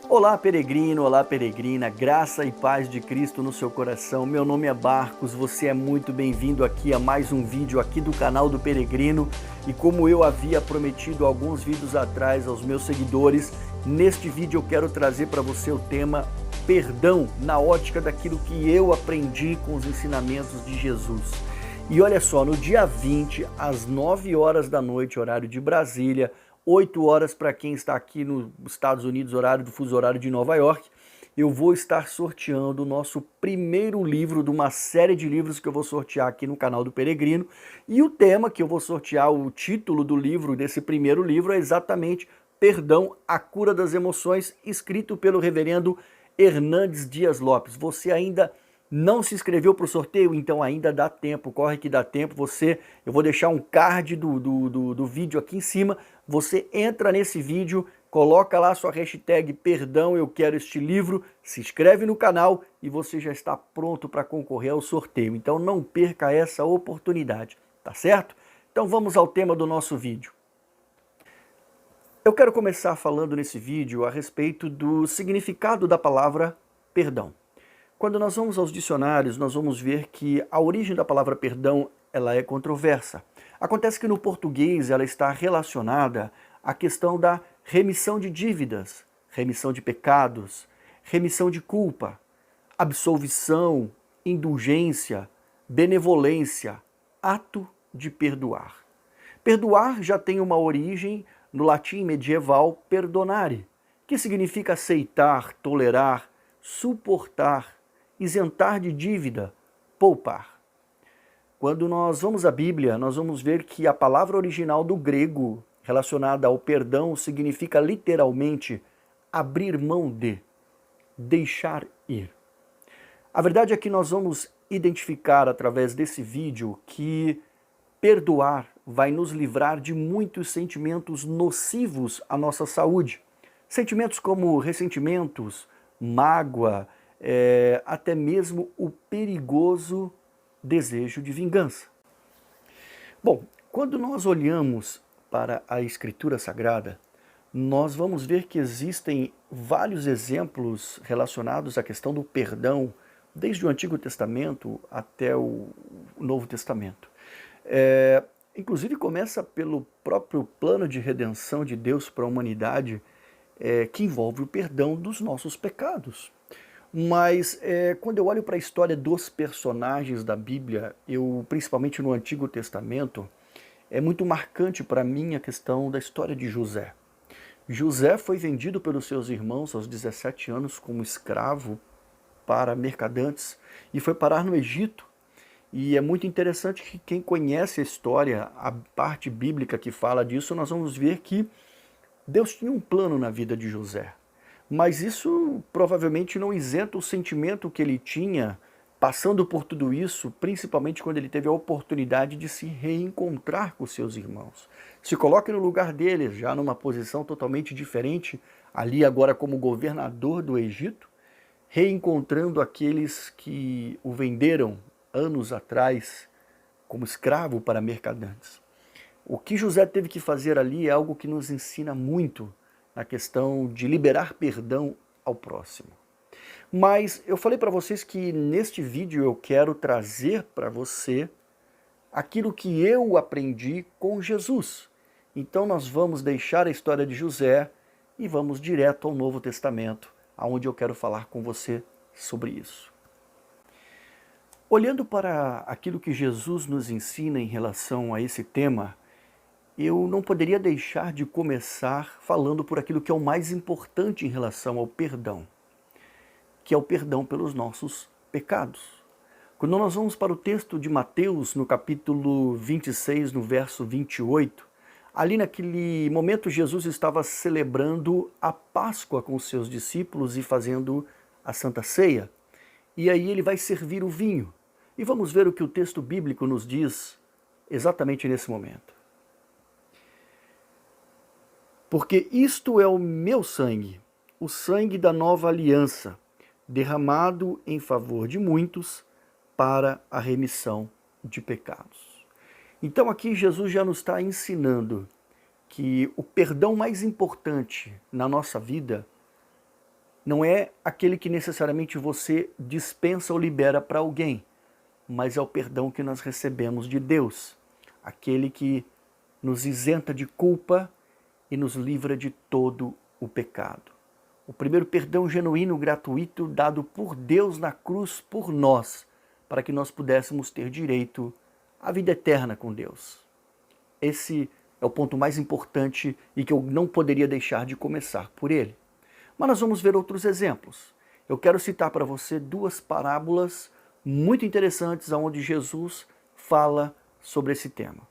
Olá, peregrino, olá, peregrina, graça e paz de Cristo no seu coração. Meu nome é Marcos, você é muito bem-vindo aqui a mais um vídeo aqui do canal do Peregrino. E como eu havia prometido alguns vídeos atrás aos meus seguidores, neste vídeo eu quero trazer para você o tema perdão na ótica daquilo que eu aprendi com os ensinamentos de Jesus. E olha só, no dia 20, às 9 horas da noite, horário de Brasília, 8 horas para quem está aqui nos Estados Unidos, horário do fuso horário de Nova York, eu vou estar sorteando o nosso primeiro livro de uma série de livros que eu vou sortear aqui no canal do Peregrino. E o tema que eu vou sortear, o título do livro, desse primeiro livro, é exatamente Perdão, a Cura das Emoções, escrito pelo reverendo Hernandes Dias Lopes. Você ainda não se inscreveu para o sorteio? Então ainda dá tempo, corre que dá tempo. Eu vou deixar um card do vídeo aqui em cima. Você entra nesse vídeo, coloca lá sua hashtag perdão, eu quero este livro, se inscreve no canal e você já está pronto para concorrer ao sorteio. Então não perca essa oportunidade, tá certo? Então vamos ao tema do nosso vídeo. Eu quero começar falando nesse vídeo a respeito do significado da palavra perdão. Quando nós vamos aos dicionários, nós vamos ver que a origem da palavra perdão ela é controversa. Acontece que no português ela está relacionada à questão da remissão de dívidas, remissão de pecados, remissão de culpa, absolvição, indulgência, benevolência, ato de perdoar. Perdoar já tem uma origem no latim medieval perdonare, que significa aceitar, tolerar, suportar, isentar de dívida, poupar. Quando nós vamos à Bíblia, nós vamos ver que a palavra original do grego relacionada ao perdão significa literalmente abrir mão de, deixar ir. A verdade é que nós vamos identificar através desse vídeo que perdoar vai nos livrar de muitos sentimentos nocivos à nossa saúde. Sentimentos como ressentimentos, mágoa, até mesmo o perigoso desejo de vingança. Bom, quando nós olhamos para a Escritura Sagrada, nós vamos ver que existem vários exemplos relacionados à questão do perdão, desde o Antigo Testamento até o Novo Testamento. Inclusive começa pelo próprio plano de redenção de Deus para a humanidade, que envolve o perdão dos nossos pecados. Mas quando eu olho para a história dos personagens da Bíblia, principalmente no Antigo Testamento, é muito marcante para mim a questão da história de José. José foi vendido pelos seus irmãos aos 17 anos como escravo para mercadantes e foi parar no Egito. E é muito interessante que quem conhece a história, a parte bíblica que fala disso, nós vamos ver que Deus tinha um plano na vida de José. Mas isso provavelmente não isenta o sentimento que ele tinha passando por tudo isso, principalmente quando ele teve a oportunidade de se reencontrar com seus irmãos. Se coloque no lugar deles, já numa posição totalmente diferente, ali agora como governador do Egito, reencontrando aqueles que o venderam anos atrás como escravo para mercadantes. O que José teve que fazer ali é algo que nos ensina muito na questão de liberar perdão ao próximo. Mas eu falei para vocês que neste vídeo eu quero trazer para você aquilo que eu aprendi com Jesus. Então nós vamos deixar a história de José e vamos direto ao Novo Testamento, aonde eu quero falar com você sobre isso. Olhando para aquilo que Jesus nos ensina em relação a esse tema, eu não poderia deixar de começar falando por aquilo que é o mais importante em relação ao perdão, que é o perdão pelos nossos pecados. Quando nós vamos para o texto de Mateus, no capítulo 26, no verso 28, ali naquele momento Jesus estava celebrando a Páscoa com os seus discípulos e fazendo a Santa Ceia. E aí ele vai servir o vinho. E vamos ver o que o texto bíblico nos diz exatamente nesse momento. Porque isto é o meu sangue, o sangue da nova aliança, derramado em favor de muitos para a remissão de pecados. Então aqui Jesus já nos está ensinando que o perdão mais importante na nossa vida não é aquele que necessariamente você dispensa ou libera para alguém, mas é o perdão que nós recebemos de Deus, aquele que nos isenta de culpa e nos livra de todo o pecado. O primeiro perdão genuíno, gratuito, dado por Deus na cruz por nós, para que nós pudéssemos ter direito à vida eterna com Deus. Esse é o ponto mais importante e que eu não poderia deixar de começar por ele. Mas nós vamos ver outros exemplos. Eu quero citar para você duas parábolas muito interessantes onde Jesus fala sobre esse tema.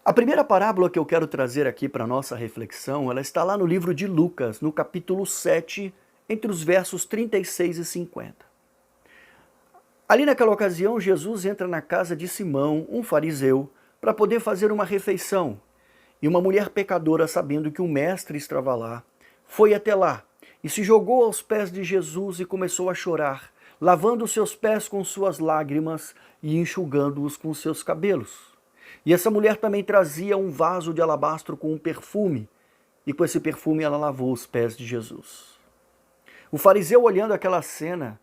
A primeira parábola que eu quero trazer aqui para a nossa reflexão, ela está lá no livro de Lucas, no capítulo 7, entre os versos 36 e 50. Ali naquela ocasião, Jesus entra na casa de Simão, um fariseu, para poder fazer uma refeição. E uma mulher pecadora, sabendo que o mestre estava lá, foi até lá e se jogou aos pés de Jesus e começou a chorar, lavando os seus pés com suas lágrimas e enxugando-os com seus cabelos. E essa mulher também trazia um vaso de alabastro com um perfume, e com esse perfume ela lavou os pés de Jesus. O fariseu, olhando aquela cena,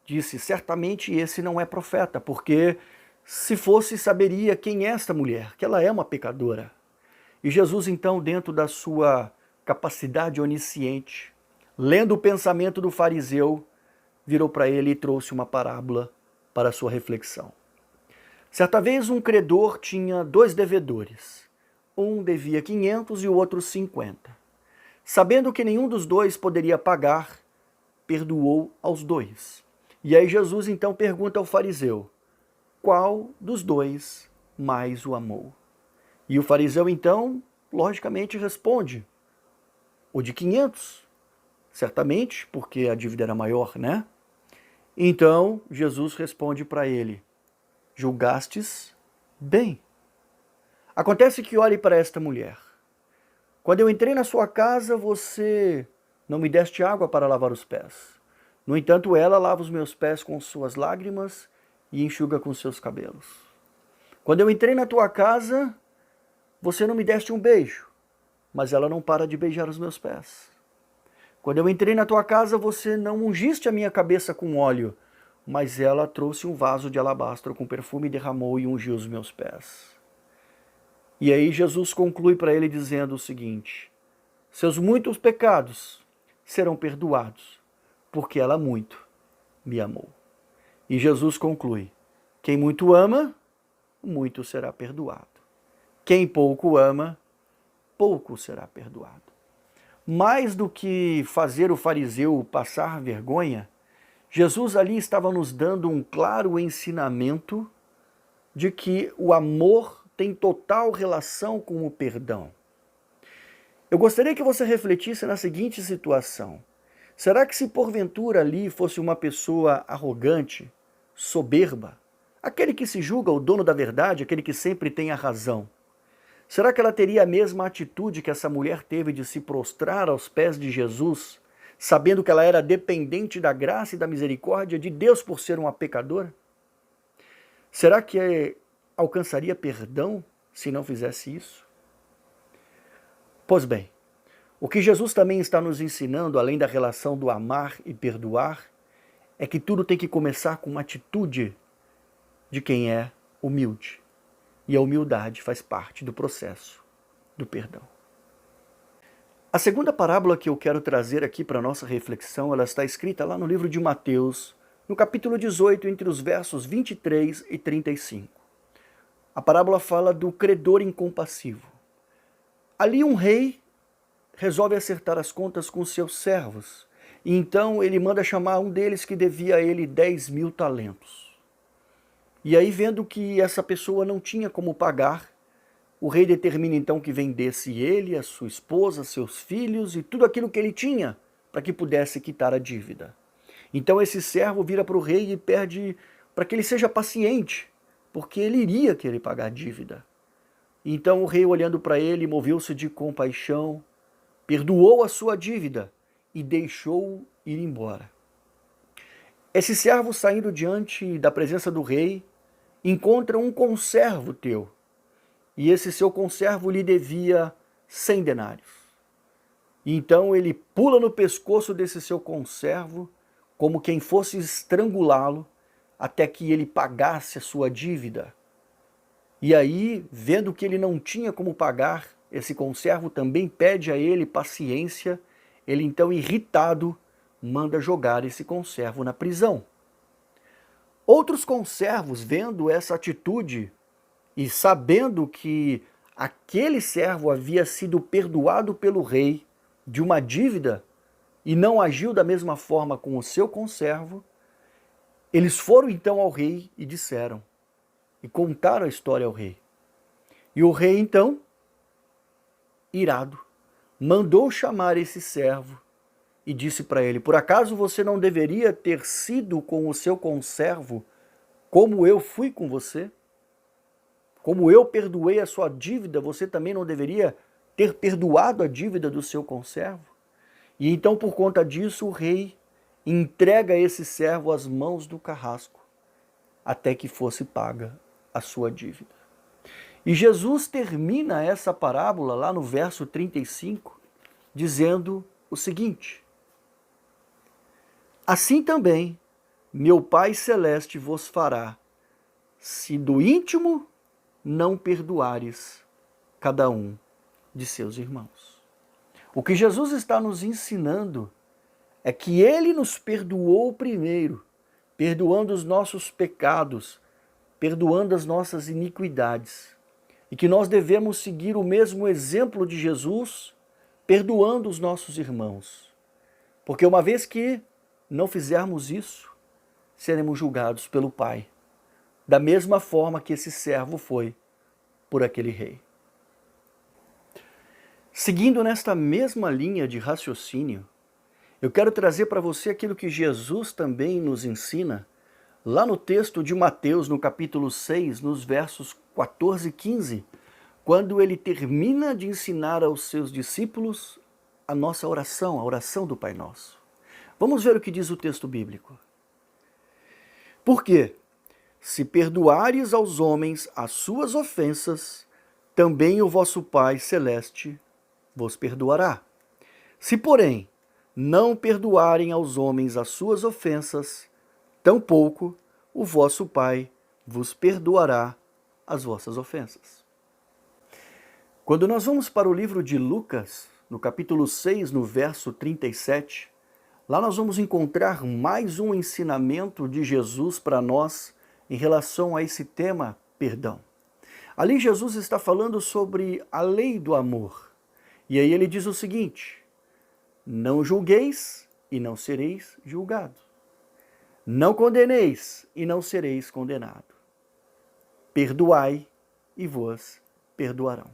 disse: certamente esse não é profeta, porque se fosse, saberia quem é esta mulher, que ela é uma pecadora. E Jesus, então, dentro da sua capacidade onisciente, lendo o pensamento do fariseu, virou para ele e trouxe uma parábola para a sua reflexão. Certa vez um credor tinha dois devedores. Um devia 500 e o outro 50. Sabendo que nenhum dos dois poderia pagar, perdoou aos dois. E aí Jesus então pergunta ao fariseu: qual dos dois mais o amou? E o fariseu então, logicamente, responde: o de 500, certamente, porque a dívida era maior, né? Então Jesus responde para ele: julgastes bem. Acontece que olhe para esta mulher. Quando eu entrei na sua casa, você não me deste água para lavar os pés. No entanto, ela lava os meus pés com suas lágrimas e enxuga com seus cabelos. Quando eu entrei na tua casa, você não me deste um beijo, mas ela não para de beijar os meus pés. Quando eu entrei na tua casa, você não ungiste a minha cabeça com óleo, mas ela trouxe um vaso de alabastro com perfume e derramou e ungiu os meus pés. E aí Jesus conclui para ele dizendo o seguinte: seus muitos pecados serão perdoados, porque ela muito me amou. E Jesus conclui: quem muito ama, muito será perdoado. Quem pouco ama, pouco será perdoado. Mais do que fazer o fariseu passar vergonha, Jesus ali estava nos dando um claro ensinamento de que o amor tem total relação com o perdão. Eu gostaria que você refletisse na seguinte situação: será que se porventura ali fosse uma pessoa arrogante, soberba, aquele que se julga o dono da verdade, aquele que sempre tem a razão, será que ela teria a mesma atitude que essa mulher teve de se prostrar aos pés de Jesus, sabendo que ela era dependente da graça e da misericórdia de Deus por ser uma pecadora? Será que alcançaria perdão se não fizesse isso? Pois bem, o que Jesus também está nos ensinando, além da relação do amar e perdoar, é que tudo tem que começar com uma atitude de quem é humilde. E a humildade faz parte do processo do perdão. A segunda parábola que eu quero trazer aqui para a nossa reflexão, ela está escrita lá no livro de Mateus, no capítulo 18, entre os versos 23 e 35. A parábola fala do credor incompassivo. Ali um rei resolve acertar as contas com seus servos, e então ele manda chamar um deles que devia a ele 10.000 talentos. E aí, vendo que essa pessoa não tinha como pagar, o rei determina então que vendesse ele, a sua esposa, seus filhos e tudo aquilo que ele tinha para que pudesse quitar a dívida. Então esse servo vira para o rei e pede para que ele seja paciente, porque ele iria querer pagar a dívida. Então o rei, olhando para ele, moveu-se de compaixão, perdoou a sua dívida e deixou-o ir embora. Esse servo, saindo diante da presença do rei, encontra um conservo teu, e esse seu conservo lhe devia 100 denários. E então ele pula no pescoço desse seu conservo, como quem fosse estrangulá-lo, até que ele pagasse a sua dívida. E aí, vendo que ele não tinha como pagar, esse conservo também pede a ele paciência. Ele então, irritado, manda jogar esse conservo na prisão. Outros conservos, vendo essa atitude e sabendo que aquele servo havia sido perdoado pelo rei de uma dívida e não agiu da mesma forma com o seu conservo, eles foram então ao rei e disseram, e contaram a história ao rei. E o rei então, irado, mandou chamar esse servo e disse para ele, por acaso você não deveria ter sido com o seu conservo como eu fui com você? Como eu perdoei a sua dívida, você também não deveria ter perdoado a dívida do seu conservo? E então, por conta disso, o rei entrega esse servo às mãos do carrasco, até que fosse paga a sua dívida. E Jesus termina essa parábola lá no verso 35, dizendo o seguinte: assim também meu Pai Celeste vos fará, se do íntimo não perdoares cada um de seus irmãos. O que Jesus está nos ensinando é que Ele nos perdoou primeiro, perdoando os nossos pecados, perdoando as nossas iniquidades, e que nós devemos seguir o mesmo exemplo de Jesus, perdoando os nossos irmãos. Porque uma vez que não fizermos isso, seremos julgados pelo Pai, da mesma forma que esse servo foi por aquele rei. Seguindo nesta mesma linha de raciocínio, eu quero trazer para você aquilo que Jesus também nos ensina, lá no texto de Mateus, no capítulo 6, nos versos 14 e 15, quando ele termina de ensinar aos seus discípulos a nossa oração, a oração do Pai Nosso. Vamos ver o que diz o texto bíblico. Porque, se perdoares aos homens as suas ofensas, também o vosso Pai Celeste vos perdoará. Se, porém, não perdoarem aos homens as suas ofensas, tampouco o vosso Pai vos perdoará as vossas ofensas. Quando nós vamos para o livro de Lucas, no capítulo 6, no verso 37, lá nós vamos encontrar mais um ensinamento de Jesus para nós em relação a esse tema, perdão. Ali Jesus está falando sobre a lei do amor. E aí ele diz o seguinte: não julgueis e não sereis julgados. Não condeneis e não sereis condenados. Perdoai e vos perdoarão.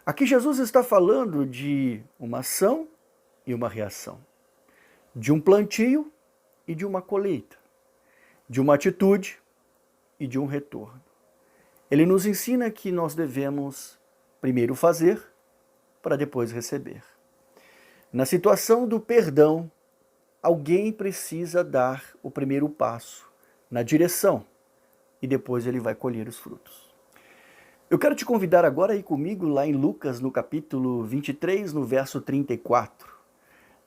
Aqui Jesus está falando de uma ação e uma reação, de um plantio e de uma colheita, de uma atitude e de um retorno. Ele nos ensina que nós devemos primeiro fazer para depois receber. Na situação do perdão, alguém precisa dar o primeiro passo na direção e depois ele vai colher os frutos. Eu quero te convidar agora a ir comigo lá em Lucas, no capítulo 23, no verso 34.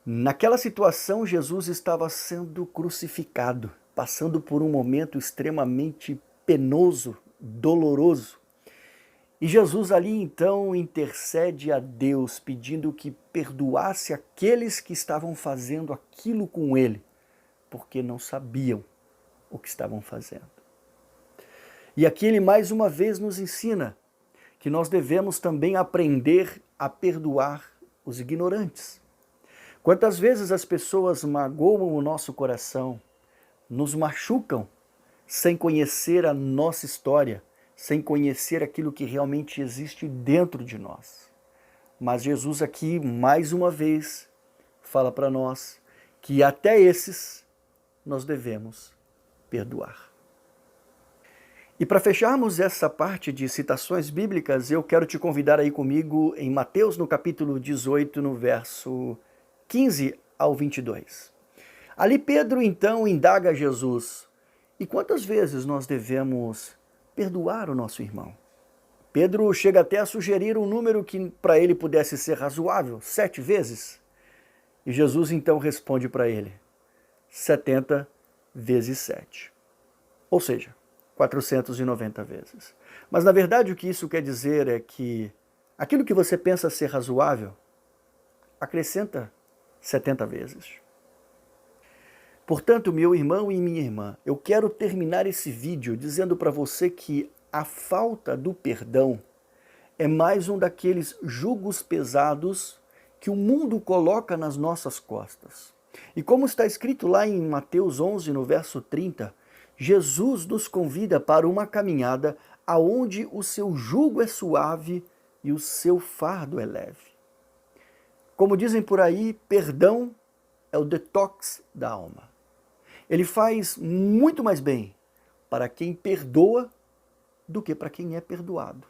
Naquela situação, Jesus estava sendo crucificado, passando por um momento extremamente penoso, doloroso. E Jesus ali então intercede a Deus, pedindo que perdoasse aqueles que estavam fazendo aquilo com ele, porque não sabiam o que estavam fazendo. E aqui ele mais uma vez nos ensina que nós devemos também aprender a perdoar os ignorantes. Quantas vezes as pessoas magoam o nosso coração, nos machucam, sem conhecer a nossa história, sem conhecer aquilo que realmente existe dentro de nós. Mas Jesus aqui, mais uma vez, fala para nós que até esses nós devemos perdoar. E para fecharmos essa parte de citações bíblicas, eu quero te convidar aí comigo em Mateus, no capítulo 18, no verso 15 ao 22. Ali Pedro então indaga a Jesus: e quantas vezes nós devemos perdoar o nosso irmão? Pedro chega até a sugerir um número que para ele pudesse ser razoável, 7 vezes. E Jesus então responde para ele, 70 vezes 7. Ou seja, 490 vezes. Mas na verdade o que isso quer dizer é que aquilo que você pensa ser razoável, acrescenta 70 vezes. Portanto, meu irmão e minha irmã, eu quero terminar esse vídeo dizendo para você que a falta do perdão é mais um daqueles jugos pesados que o mundo coloca nas nossas costas. E como está escrito lá em Mateus 11, no verso 30, Jesus nos convida para uma caminhada aonde o seu jugo é suave e o seu fardo é leve. Como dizem por aí, perdão é o detox da alma. Ele faz muito mais bem para quem perdoa do que para quem é perdoado.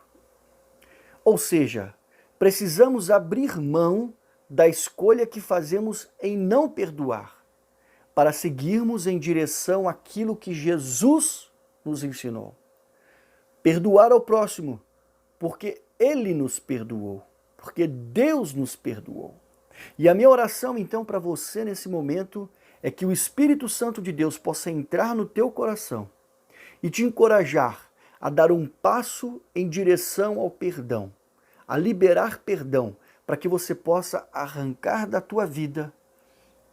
Ou seja, precisamos abrir mão da escolha que fazemos em não perdoar, para seguirmos em direção àquilo que Jesus nos ensinou. Perdoar ao próximo, porque Ele nos perdoou, porque Deus nos perdoou. E a minha oração então para você nesse momento é que o Espírito Santo de Deus possa entrar no teu coração e te encorajar a dar um passo em direção ao perdão, a liberar perdão, para que você possa arrancar da tua vida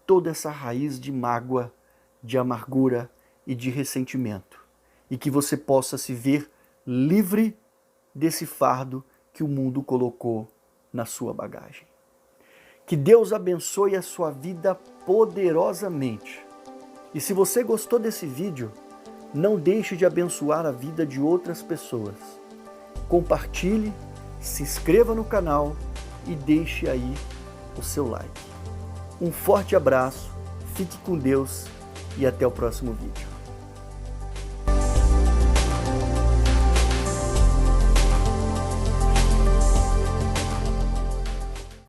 toda essa raiz de mágoa, de amargura e de ressentimento, e que você possa se ver livre desse fardo que o mundo colocou na sua bagagem. Que Deus abençoe a sua vida poderosamente. E se você gostou desse vídeo, não deixe de abençoar a vida de outras pessoas. Compartilhe, se inscreva no canal e deixe aí o seu like. Um forte abraço, fique com Deus e até o próximo vídeo.